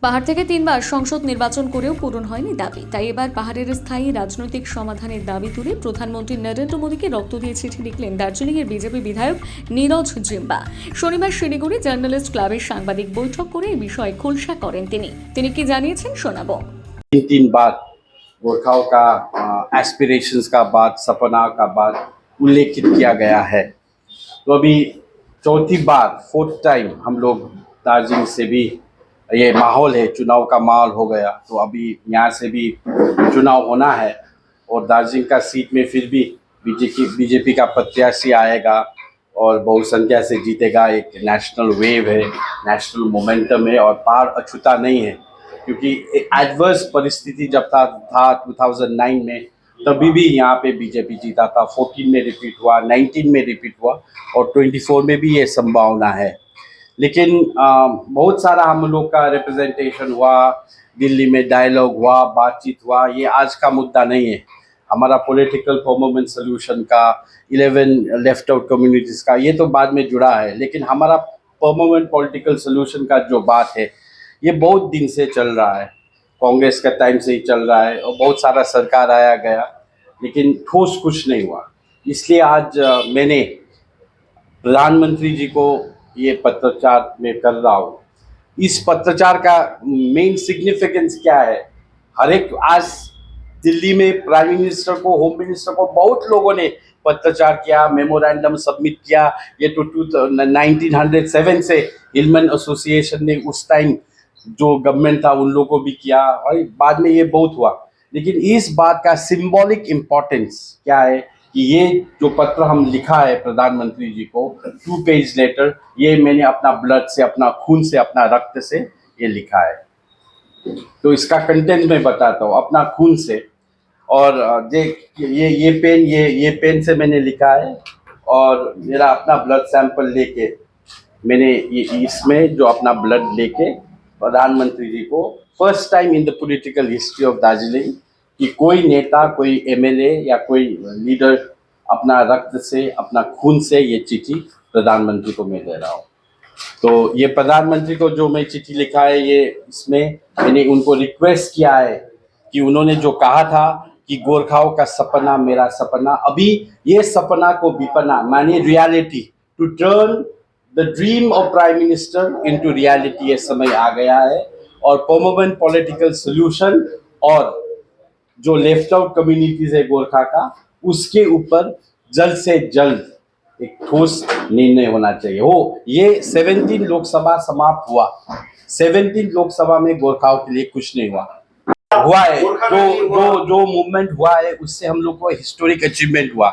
পাহাড় থেকে 3বার সংসদ নির্বাচন করেও পূরণ হয়নি দাবি, তাই এবার পাহাড়ের স্থায়ী রাজনৈতিক সমাধানের দাবি তুলে প্রধানমন্ত্রী নরেন্দ্র মোদীকে রক্ত দিয়ে চিঠি লিখলেন দার্জিলিংয়ের বিজেপি বিধায়ক নীরজ জিম্বা। শনিবার শিলিগুড়ি জার্নালিস্ট ক্লাবের সাংবাদিক বৈঠক করে এই বিষয়ে খোলসা করেন তিনি কি জানিয়েছেন শোনাবো। 3 बार गोरखाओं का एस्पिरेशंस का बात, सपना का बात उल्लेखित किया गया है। तो अभी चौथी बार, फोर्थ टाइम हम लोग दार्जिलिंग से भी ये माहौल है, चुनाव का माहौल हो गया, तो अभी यहाँ से भी चुनाव होना है और दार्जिलिंग का सीट में फिर भी बीजेपी का प्रत्याशी आएगा और बहुसंख्या से जीतेगा। एक नेशनल वेव है, नेशनल मोमेंटम है और पार अछूता नहीं है, क्योंकि एडवर्स परिस्थिति जब था 2009 में, तभी भी यहाँ पे बीजेपी जीता था। 14 में रिपीट हुआ, 19 में रिपीट हुआ और 24 में भी ये संभावना है। लेकिन बहुत सारा हम लोग का रिप्रेजेंटेशन हुआ, दिल्ली में डायलॉग हुआ, बातचीत हुआ, ये आज का मुद्दा नहीं है। हमारा पॉलिटिकल परमानेंट सोल्यूशन का, 11 लेफ्ट आउट कम्युनिटीज़ का, ये तो बाद में जुड़ा है, लेकिन हमारा परमानेंट पॉलिटिकल सोल्यूशन का जो बात है ये बहुत दिन से चल रहा है, कांग्रेस का टाइम से ही चल रहा है और बहुत सारा सरकार आया गया, लेकिन ठोस कुछ नहीं हुआ। इसलिए आज मैंने प्रधानमंत्री जी को ये पत्रचार में कर रहा हूँ। इस पत्रचार का मेन सिग्निफिकेंस क्या है? हर एक आज दिल्ली में प्राइम मिनिस्टर को, होम मिनिस्टर को बहुत लोगों ने पत्रचार किया, मेमोरेंडम सबमिट किया। ये तो 1907 से हिलमन एसोसिएशन ने उस टाइम जो गवर्नमेंट था उन लोगों को भी किया और बाद में ये बहुत हुआ। लेकिन इस बात का सिंबॉलिक इम्पोर्टेंस क्या है कि ये जो पत्र हम लिखा है प्रधानमंत्री जी को, 2 पेज लेटर, ये मैंने अपना ब्लड से, अपना खून से, अपना रक्त से ये लिखा है। तो इसका कंटेंट मैं बताता हूँ अपना खून से। और ये पेन से मैंने लिखा है और मेरा अपना ब्लड सैंपल लेके मैंने ये इसमें जो अपना ब्लड लेके प्रधानमंत्री जी को first time in the political history of Darjeeling कि कोई नेता, कोई एमएलए या कोई लीडर अपना रक्त से, अपना खून से ये चिट्ठी प्रधानमंत्री को मैं दे रहा हूँ। तो ये प्रधानमंत्री को जो मैं चिट्ठी लिखा है, ये इसमें मैंने उनको रिक्वेस्ट किया है कि उन्होंने जो कहा था कि गोरखाओं का सपना मेरा सपना, अभी ये सपना को विपना माने reality, to turn the dream of prime minister into reality, ये समय आ गया है। और परमानेंट पॉलिटिकल सोल्यूशन और जो लेफ्ट आउट कम्युनिटीज है गोरखा का, उसके ऊपर जल्द से जल्द एक ठोस निर्णय होना चाहिए। ये 17 लोकसभा समाप्त हुआ, 17 लोकसभा में गोरखाओं के लिए कुछ नहीं हुआ है। जो मूवमेंट हुआ है उससे हम लोग को हिस्टोरिक अचीवमेंट हुआ।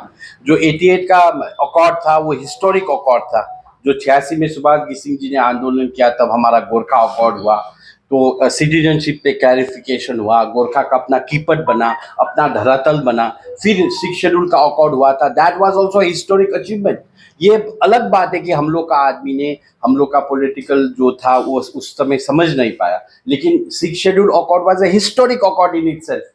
जो 88 का अकॉर्ड था वो हिस्टोरिक अकॉर्ड था। जो 86 में सुभाष सिंह जी ने आंदोलन किया तब हमारा गोरखा अकॉर्ड हुआ। तो सिटीजनशिप पे क्लैरिफिकेशन हुआ, गोरखा का अपना कीपट बना, अपना धरातल बना। फिर 6 शेड्यूल का अकॉर्ड हुआ था, that was also historic achievement. ये अलग बात है कि हम लोग का आदमी ने, हम लोग का पॉलिटिकल जो था वो उस समय समझ नहीं पाया, लेकिन 6 schedule accord was a historic accord in itself.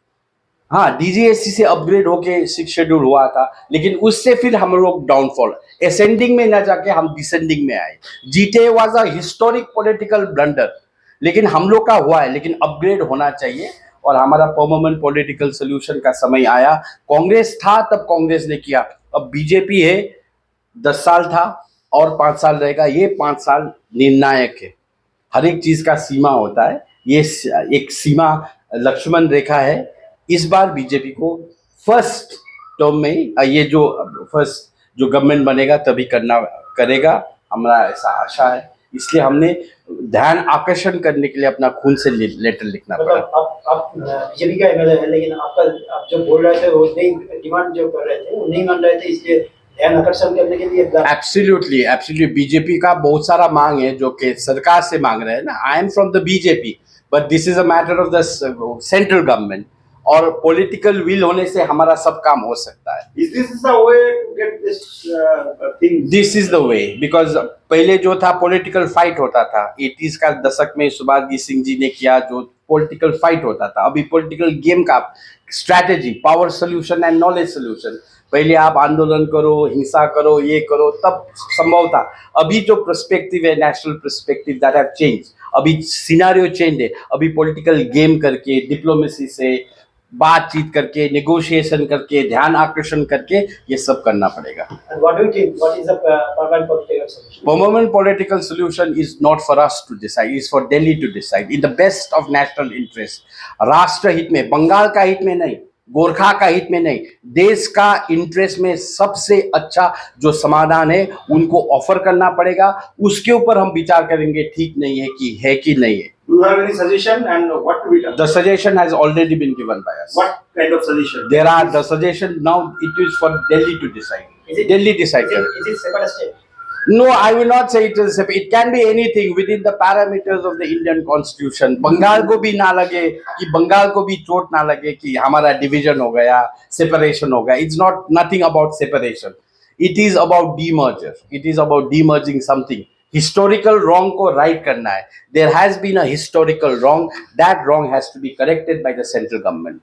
हाँ, डीजीएससी से अपग्रेड होके 6 शेड्यूल हुआ था, लेकिन उससे फिर हम लोग डाउनफॉल, असेंडिंग में न जाके हम डिसेंडिंग में आए। GTA was a historic political blunder, लेकिन हम लोग का हुआ है, लेकिन अपग्रेड होना चाहिए और हमारा परमानेंट पॉलिटिकल सोल्यूशन का समय आया। कांग्रेस था तब कांग्रेस ने किया, अब बीजेपी है, 10 साल था और 5 साल रहेगा। ये 5 साल निर्णायक है, हर एक चीज का सीमा होता है, ये एक सीमा लक्ष्मण रेखा है। इस बार बीजेपी को फर्स्ट टर्म में ये जो फर्स्ट जो गवर्नमेंट बनेगा तभी करेगा, हमारा ऐसा आशा है। इसलिए हमने ध्यान आकर्षण करने के लिए अपना खून से लेटर लिखना पड़ा। आप बीजेपी का एमएलए है, लेकिन आप जो बोल रहे थे वो नहीं, डिमांड जो कर रहे थे वो नहीं मान रहे थे, इसलिए ध्यान आकर्षण करने के लिए एब्सोल्युटली बीजेपी का बहुत सारा मांग है जो कि सरकार से मांग रहे हैं ना। I am from the BJP, but this is a matter of the central government और पॉलिटिकल विल होने से हमारा सब काम हो सकता है। Is this the way to get this thing? This is the way, because पहले जो था पॉलिटिकल फाइट होता था, 80s का दशक में सुभाष सिंह जी ने किया, जो पॉलिटिकल फाइट होता था। अभी पॉलिटिकल गेम का strategy, power solution and knowledge solution, पहले आप आंदोलन करो, हिंसा करो, ये करो, तब संभव था। अभी जो पर्सपेक्टिव है, national perspective, that have change. अभी सिनारियो चेंज है, अभी पॉलिटिकल गेम करके, डिप्लोमेसी से बातचीत करके, नेगोशिएशन करके, ध्यान आकर्षण करके ये सब करना पड़ेगा. And what do you think? What is the permanent political solution? Permanent political solution is not for us to decide, it's for Delhi to decide in the best of national interest. राष्ट्र हित में, बंगाल का हित में नहीं, गोरखा का हित में नहीं, देश का इंटरेस्ट में सबसे अच्छा जो समाधान है उनको ऑफर करना पड़ेगा. उसके ऊपर हम विचार करेंगे ठीक नहीं है कि नहीं है. Do you have any suggestion and what to be done? The suggestion has already been given by us. What kind of suggestion? There are the suggestion now. It is for Delhi to decide. Is it- Delhi decide. Is it separate state? No, I will not say it is separate. It can be anything within the parameters of the Indian Constitution. Bengal को भी ना लगे कि बंगाल को भी चोट ना लगे कि हमारा डिवीजन हो गया, सेपरेशन हो गया. It's not nothing about separation. It is about demerger. It is about demerging something. Historical wrong को right करना है. There has been a historical wrong. That wrong has to be corrected by the central government.